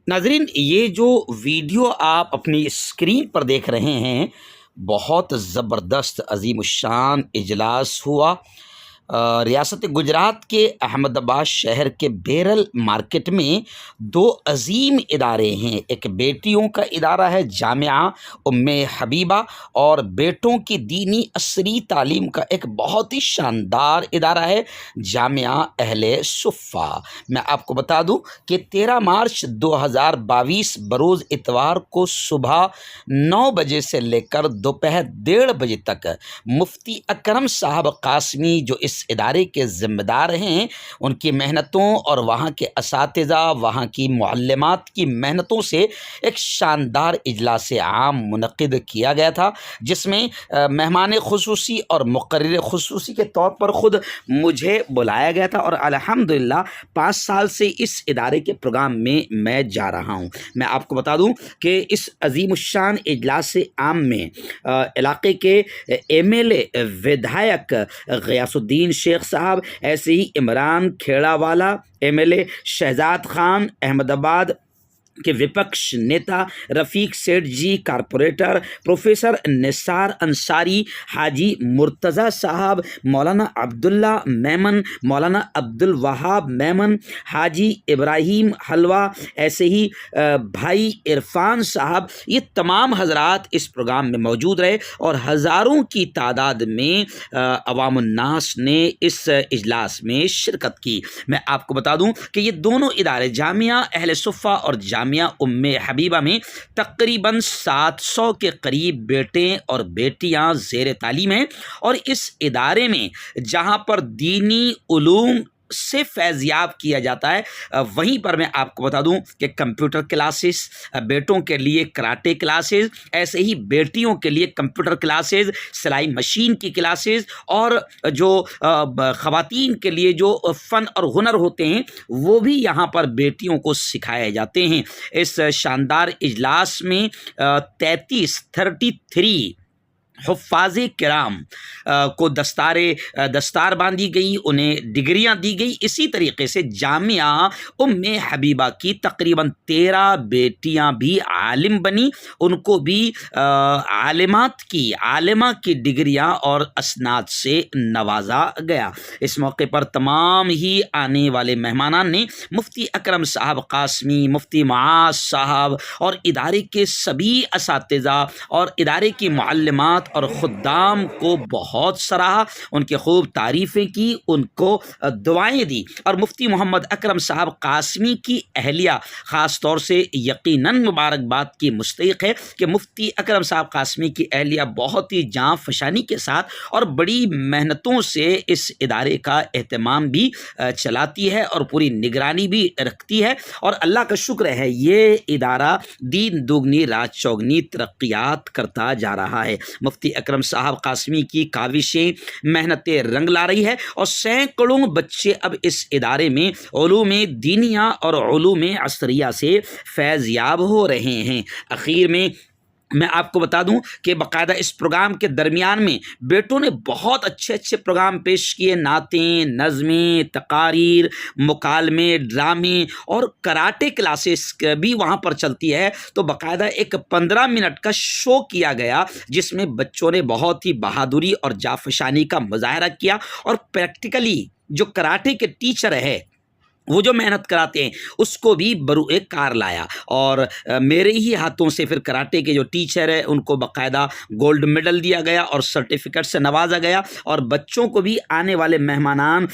ناظرین، یہ جو ویڈیو آپ اپنی اسکرین پر دیکھ رہے ہیں، بہت زبردست عظیم الشان اجلاس ہوا ریاست گجرات کے احمد آباد شہر کے بیرل مارکیٹ میں۔ دو عظیم ادارے ہیں، ایک بیٹیوں کا ادارہ ہے جامعہ ام حبیبہ، اور بیٹوں کی دینی عصری تعلیم کا ایک بہت ہی شاندار ادارہ ہے جامعہ اہل صفہ۔ میں آپ کو بتا دوں کہ 13 مارچ 2022 بروز اتوار کو صبح 9 بجے سے لے کر دوپہر 1:30 بجے تک مفتی اکرم صاحب قاسمی جو اس ادارے کے ذمہ دار ہیں، ان کی محنتوں اور وہاں کے اساتذہ، وہاں کی معلمات کی محنتوں سے ایک شاندار اجلاس عام منعقد کیا گیا تھا، جس میں مہمان خصوصی اور مقرر خصوصی کے طور پر خود مجھے بلایا گیا تھا، اور الحمدللہ 5 سال سے اس ادارے کے پروگرام میں جا رہا ہوں۔ میں آپ کو بتا دوں کہ اس عظیم الشان اجلاس عام میں علاقے کے ایم ایل اے ودھایک غیاث الدین شیخ صاحب، ایسے ہی عمران کھیڑا والا M L A, Shahzad Khan Ahmedabad کے وپکش نیتا رفیق سیٹھ جی کارپوریٹر، پروفیسر نثار انصاری، حاجی مرتضیٰ صاحب، مولانا عبداللہ میمن، مولانا عبدالوہاب میمن، حاجی ابراہیم حلوہ، ایسے ہی بھائی عرفان صاحب، یہ تمام حضرات اس پروگرام میں موجود رہے، اور ہزاروں کی تعداد میں عوام الناس نے اس اجلاس میں شرکت کی۔ میں آپ کو بتا دوں کہ یہ دونوں ادارے جامعہ اہل صفہ اور جامعہ ام حبیبہ میں تقریباً 700 کے قریب بیٹے اور بیٹیاں زیر تعلیم ہیں، اور اس ادارے میں جہاں پر دینی علوم سے فیضیاب کیا جاتا ہے، وہیں پر میں آپ کو بتا دوں کہ کمپیوٹر کلاسز، بیٹوں کے لیے کراٹے کلاسز، ایسے ہی بیٹیوں کے لیے کمپیوٹر کلاسز، سلائی مشین کی کلاسز، اور جو خواتین کے لیے جو فن اور ہنر ہوتے ہیں وہ بھی یہاں پر بیٹیوں کو سکھائے جاتے ہیں۔ اس شاندار اجلاس میں 33 حفاظ کرام کو دستار باندھی گئی، انہیں ڈگریاں دی گئی۔ اسی طریقے سے جامعہ ام حبیبہ کی تقریباً 13 بیٹیاں بھی عالم بنی، ان کو بھی عالمہ کی ڈگریاں اور اسناد سے نوازا گیا۔ اس موقع پر تمام ہی آنے والے مہمانان نے مفتی اکرم صاحب قاسمی، مفتی معاذ صاحب اور ادارے کے سبھی اساتذہ اور ادارے کی معلمات اور خدام کو بہت سراہا، ان کی خوب تعریفیں کی، ان کو دعائیں دی، اور مفتی محمد اکرم صاحب قاسمی کی اہلیہ خاص طور سے یقیناً مبارکباد کی مستحق ہے کہ مفتی اکرم صاحب قاسمی کی اہلیہ بہت ہی جاں فشانی کے ساتھ اور بڑی محنتوں سے اس ادارے کا اہتمام بھی چلاتی ہے اور پوری نگرانی بھی رکھتی ہے، اور اللہ کا شکر ہے یہ ادارہ دین دوگنی رات چوگنی ترقیات کرتا جا رہا ہے۔ مفتی اکرم صاحب قاسمی کی کاوشیں، محنتیں رنگ لا رہی ہے، اور سینکڑوں بچے اب اس ادارے میں علوم دینیہ اور علوم عصریہ سے فیض یاب ہو رہے ہیں۔ اخیر میں آپ کو بتا دوں کہ باقاعدہ اس پروگرام کے درمیان میں بیٹوں نے بہت اچھے پروگرام پیش کیے، نعتیں، نظمیں، تقاریر، مکالمے، ڈرامے اور کراٹے کلاسز بھی وہاں پر چلتی ہے۔ تو باقاعدہ ایک 15 منٹ کا شو کیا گیا جس میں بچوں نے بہت ہی بہادری اور جافشانی کا مظاہرہ کیا، اور پریکٹیکلی جو کراٹے کے ٹیچر ہے وہ جو محنت کراتے ہیں اس کو بھی بروئے کار لایا، اور میرے ہی ہاتھوں سے پھر کراٹے کے جو ٹیچر ہیں ان کو باقاعدہ گولڈ میڈل دیا گیا اور سرٹیفکیٹ سے نوازا گیا، اور بچوں کو بھی آنے والے مہمانان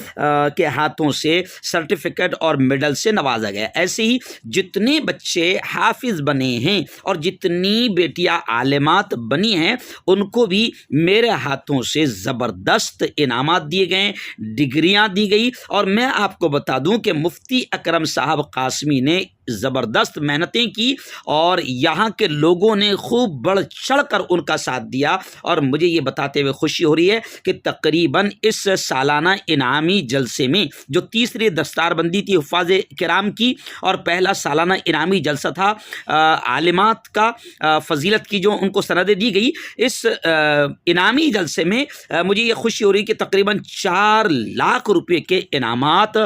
کے ہاتھوں سے سرٹیفکیٹ اور میڈل سے نوازا گیا۔ ایسے ہی جتنے بچے حافظ بنے ہیں اور جتنی بیٹیاں عالمات بنی ہیں ان کو بھی میرے ہاتھوں سے زبردست انعامات دیے گئے، ڈگریاں دی گئی، اور میں آپ کو بتا دوں کہ مفتی اکرم صاحب قاسمی نے زبردست محنتیں کی، اور یہاں کے لوگوں نے خوب بڑھ چڑھ کر ان کا ساتھ دیا، اور مجھے یہ بتاتے ہوئے خوشی ہو رہی ہے کہ تقریباً اس سالانہ انعامی جلسے میں جو تیسری دستار بندی تھی حفاظ کرام کی، اور پہلا سالانہ انعامی جلسہ تھا عالمات کا، فضیلت کی جو ان کو سندیں دی گئی، اس انعامی جلسے میں مجھے یہ خوشی ہو رہی ہے کہ تقریباً 4 لاکھ روپے کے انعامات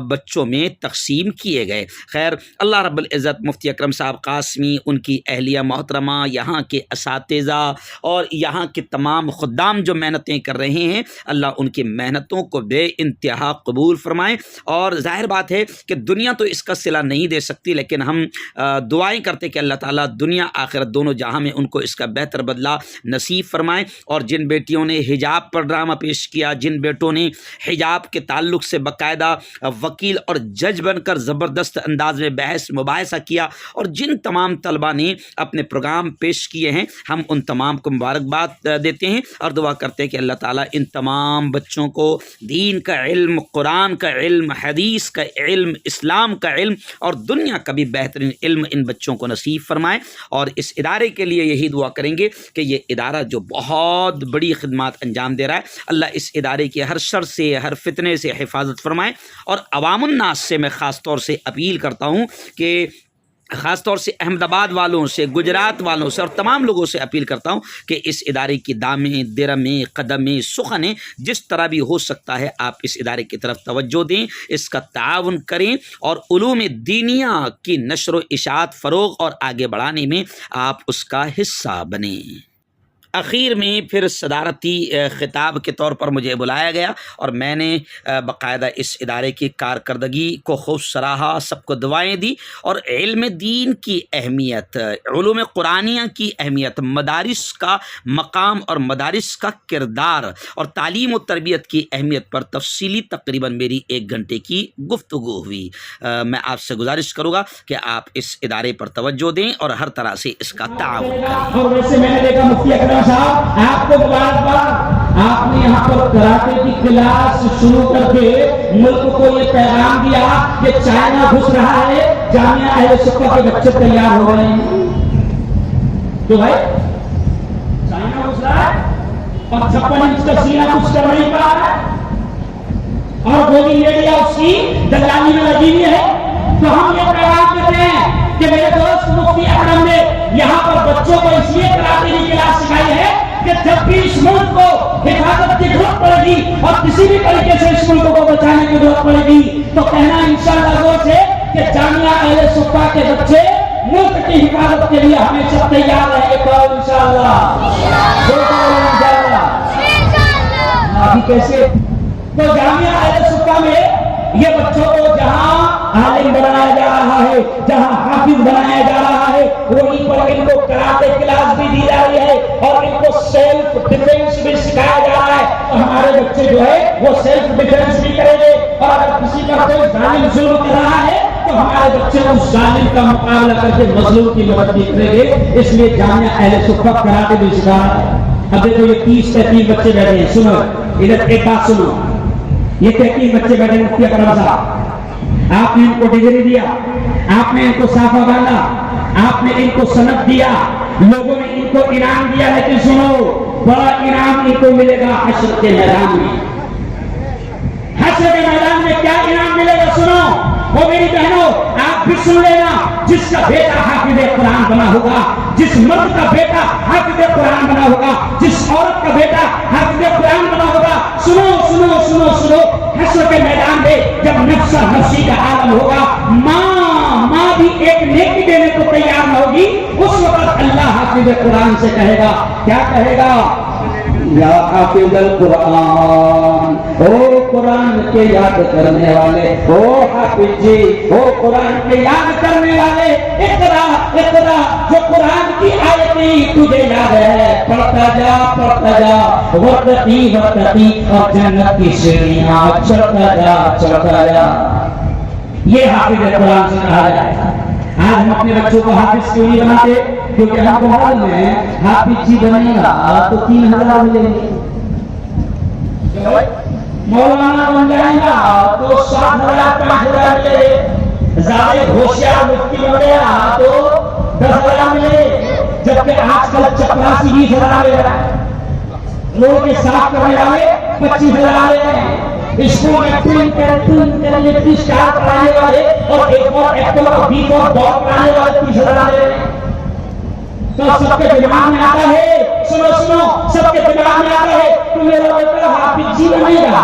بچوں میں تقسیم کیے گئے۔ خیر، اللہ رب العزت مفتی اکرم صاحب قاسمی، ان کی اہلیہ محترمہ، یہاں کے اساتذہ اور یہاں کے تمام خدام جو محنتیں کر رہے ہیں، اللہ ان کی محنتوں کو بے انتہا قبول فرمائیں۔ اور ظاہر بات ہے کہ دنیا تو اس کا صلہ نہیں دے سکتی، لیکن ہم دعائیں کرتے کہ اللہ تعالیٰ دنیا آخرت دونوں جہاں میں ان کو اس کا بہتر بدلہ نصیب فرمائیں۔ اور جن بیٹیوں نے حجاب پر ڈرامہ پیش کیا، جن بیٹوں نے حجاب کے تعلق سے باقاعدہ وکیل اور جج بن کر زبردست انداز میں بحث مباحثہ کیا، اور جن تمام طلبہ نے اپنے پروگرام پیش کیے ہیں، ہم ان تمام کو مبارکباد دیتے ہیں اور دعا کرتے ہیں کہ اللہ تعالیٰ ان تمام بچوں کو دین کا علم، قرآن کا علم، حدیث کا علم، اسلام کا علم اور دنیا کا بھی بہترین علم ان بچوں کو نصیب فرمائے۔ اور اس ادارے کے لیے یہی دعا کریں گے کہ یہ ادارہ جو بہت بڑی خدمات انجام دے رہا ہے، اللہ اس ادارے کی ہر شر سے، ہر فتنے سے حفاظت فرمائے۔ اور عوام الناس سے میں خاص طور سے اپیل کرتا ہوں کہ خاص طور سے احمد آباد والوں سے، گجرات والوں سے اور تمام لوگوں سے اپیل کرتا ہوں کہ اس ادارے کی دامیں، درمیں، قدمیں، سخنیں جس طرح بھی ہو سکتا ہے آپ اس ادارے کی طرف توجہ دیں، اس کا تعاون کریں اور علوم دینیہ کی نشر و اشاعت، فروغ اور آگے بڑھانے میں آپ اس کا حصہ بنیں۔ اخیر میں پھر صدارتی خطاب کے طور پر مجھے بلایا گیا اور میں نے باقاعدہ اس ادارے کی کارکردگی کو خوب سراہا، سب کو دعائیں دی اور علم دین کی اہمیت، علوم قرآنیہ کی اہمیت، مدارس کا مقام اور مدارس کا کردار اور تعلیم و تربیت کی اہمیت پر تفصیلی تقریباً میری 1 گھنٹے کی گفتگو ہوئی۔ میں آپ سے گزارش کروں گا کہ آپ اس ادارے پر توجہ دیں اور ہر طرح سے اس کا تعاون کریں۔ صاحب آپ کو مبارکباد، آپ نے یہاں پر کراٹے کی کلاس شروع کر کے ملک کو یہ پیغام دیا کہ چائنا گھس رہا ہے، جامعہ اہل سنت کے بچے تیار ہو رہے ہیں۔ تو بھائی چائنا گھس رہا ہے اور 56 انچ کا سینہ کچھ کر نہیں پا رہا ہے اور گولی میڈیا اس کی دلالی میں لگی ہوئی ہے، تو ہم یہ پیغام دیتے ہیں کہ میرے دوست مفتی اکرم نے یہاں پر بچوں کو اس لیے کراٹے کی کلاس سکھائی ہے کہ جب بھی اس ملک کو حفاظت کی ضرورت پڑے گی اور کسی بھی طریقے سے اس ملک کو بچانے کی ضرورت پڑے گی تو کہنا انشاءاللہ زور سے کہ جامعہ اہل سنت کے بچے ملک کی حفاظت کے لیے ہمیشہ تیار رہیں گے۔ انشاءاللہ ابھی کیسے تو جامعہ اہل سنت میں یہ بچوں کو جہاں عالم بنایا جا رہا ہے، جہاں حافظ بنایا جا رہا ہے، وہیں پر ان کو کراٹے کلاس بھی دی جا رہی ہے اور ان کو سیلف ڈیفینس بھی سکھایا جا رہا ہے۔ تو ہمارے بچے جو ہے وہ سیلف ڈیفینس بھی کریں گے اور اگر کسی کا کوئی ظالم ظلم کر رہا ہے تو ہمارے بچے اس ظالم کا مقابلہ کر کے مظلوم کی مدد بھی کریں گے۔ اس لیے جامعہ اہل سنت کراٹے بھی سکھا رہا ہے۔ اب دیکھو یہ 30-33 بچے بیٹھے ہیں، سنو ادھر ایک بات سنو، یہ 33 بچے بیٹھے ہیں مفتی اکرم صاحب، آپ نے ان کو ڈگری دیا، آپ نے ان کو صافہ باندھا، آپ نے ان کو سند دیا، لوگوں نے ان کو انعام دیا، لیکن سنو بڑا انعام ان کو ملے گا حشر کے میدان میں۔ حشر کے میدان میں کیا انعام ملے گا سنو، وہ میری بہنوں آپ بھی سن لینا، جس کا بیٹا حافظ قرآن بنا ہوگا، جس مرد کا بیٹا حافظ قرآن بنا ہوگا، جس عورت کا بیٹا حافظ قرآن بنا ہوگا، سنو سنو سنو سنو، حشر کے میدان میں جب نفس نفسی کا عالم ہوگا، ماں بھی ایک نیکی دینے کو تیار نہ ہوگی، اس وقت اللہ حافظ قرآن سے کہے گا، کیا کہے گا؟ یا حافظ القرآن، او قرآن کے یاد کرنے والے، او حافظ جی، او قرآن کے یاد کرنے والے، اقرا اقرا، جو قرآن کی آیتیں تجھے یاد ہے پڑھتا جا، ورتقی اور جنت کی سیڑھیاں چڑھتا جا۔ یہ حافظ قرآن سے کہا جائے گا۔ آج ہم اپنے بچوں کو حافظ کیوں نہیں بناتے؟ کیونکہ ہم کو معلوم ہے حافظ جی بنے گا تو 3000 ملیں گے، مولانا بن جائے گا تو 7000 5000 ملے گے، زیادہ ہوشیار مفتی بن گیا تو 10000 ملے، جبکہ آج کل چپراسی 20000 لے رہا ہے، روڈ کے صاف کرنے والے 25000 لے رہے ہیں، اسکول میں پڑھانے والے اور ایک اور ایکٹر اور بیٹ اور دوڑ پڑھانے والے 30000 لے رہے ہیں۔ تو سب کے دماغ میں آتا ہے، سنو سب کے دماغ میں آتا ہے تو میرا بیٹا حافظ جی بنے گا،